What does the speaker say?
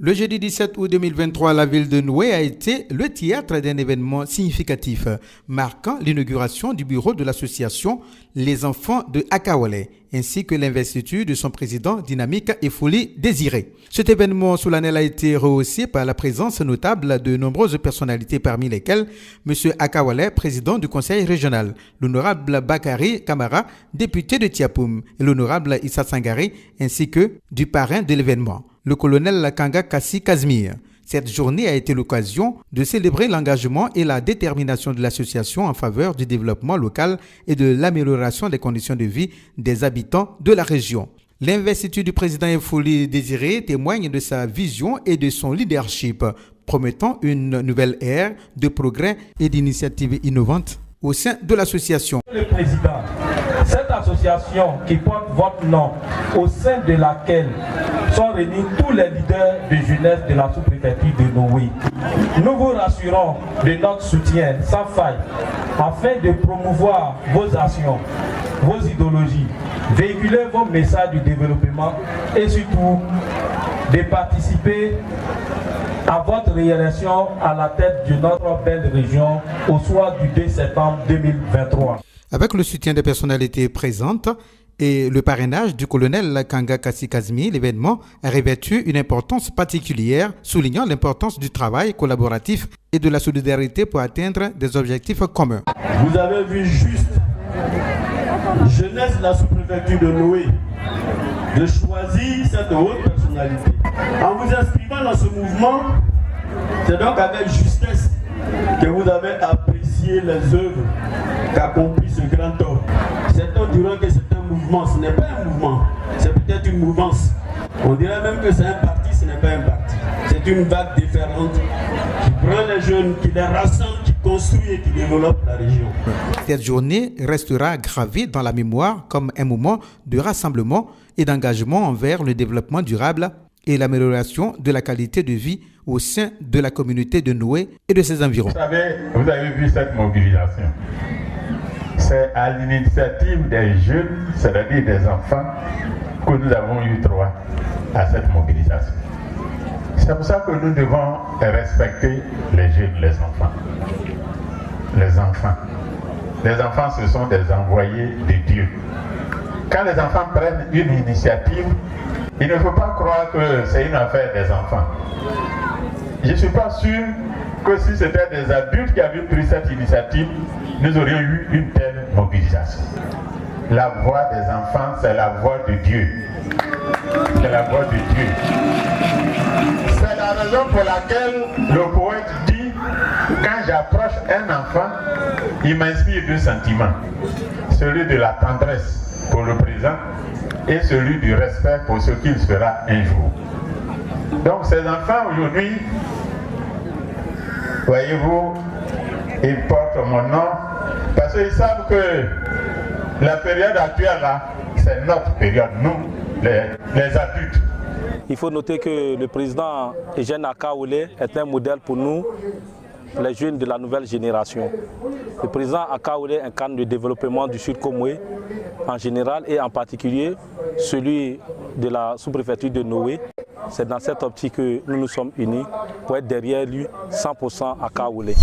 Le jeudi 17 août 2023, la ville de Noé a été le théâtre d'un événement significatif, marquant l'inauguration du bureau de l'association Les Enfants de Akawalé, ainsi que l'investiture de son président dynamique et Folie Désiré. Cet événement solennel a été rehaussé par la présence notable de nombreuses personnalités, parmi lesquelles M. Akawalé, président du conseil régional, l'honorable Bakari Kamara, député de Tiapoum, et l'honorable Issa Sangari, ainsi que du parrain de l'événement, le colonel Kanga Kassi Kazmir. Cette journée a été l'occasion de célébrer l'engagement et la détermination de l'association en faveur du développement local et de l'amélioration des conditions de vie des habitants de la région. L'investiture du président Folie Désiré témoigne de sa vision et de son leadership, promettant une nouvelle ère de progrès et d'initiatives innovantes au sein de l'association. Le président, cette association qui porte votre nom, au sein de laquelle sont réunis tous les leaders de jeunesse de la sous-préfecture de Noé, nous vous rassurons de notre soutien sans faille afin de promouvoir vos actions, vos idéologies, véhiculer vos messages du développement et surtout de participer à votre réélection à la tête de notre belle région au soir du 2 septembre 2023. Avec le soutien des personnalités présentes et le parrainage du colonel Kanga Kassi Kazmi, l'événement a revêtu une importance particulière, soulignant l'importance du travail collaboratif et de la solidarité pour atteindre des objectifs communs. Vous avez vu juste jeunesse de la sous-préfecture de Noé de choisir cette haute personnalité. En vous inscrivant dans ce mouvement, c'est donc avec justesse que vous avez apprécié les œuvres qu'accomplit ce grand homme. Certains diront que c'est un mouvement, ce n'est pas un mouvement, c'est peut-être une mouvance. On dirait même que c'est un parti, ce n'est pas un parti. C'est une vague différente qui prend les jeunes, qui les rassemble, qui construit et qui développe la région. Cette journée restera gravée dans la mémoire comme un moment de rassemblement et d'engagement envers le développement durable et l'amélioration de la qualité de vie au sein de la communauté de Noé et de ses environs. Vous avez vu cette mobilisation. C'est à l'initiative des jeunes, c'est-à-dire des enfants, que nous avons eu droit à cette mobilisation. C'est pour ça que nous devons respecter les jeunes, les enfants. Les enfants. Les enfants, ce sont des envoyés de Dieu. Quand les enfants prennent une initiative, il ne faut pas croire que c'est une affaire des enfants. Je ne suis pas sûr que si c'était des adultes qui avaient pris cette initiative, nous aurions eu une telle mobilisation. La voix des enfants, c'est la voix de Dieu. C'est la voix de Dieu. C'est la raison pour laquelle le poète dit, quand j'approche un enfant, il m'inspire deux sentiments. Celui de la tendresse pour le présent et celui du respect pour ce qu'il sera un jour. Donc ces enfants aujourd'hui, voyez-vous, ils portent mon nom parce qu'ils savent que la période actuelle là, c'est notre période, nous, les adultes. Il faut noter que le président Eugène Akawalé est un modèle pour nous, les jeunes de la nouvelle génération. Le président Akawalé incarne le développement du Sud Komoué en général et en particulier celui de la sous-préfecture de Noé. C'est dans cette optique que nous nous sommes unis pour être derrière lui 100% Akawalé.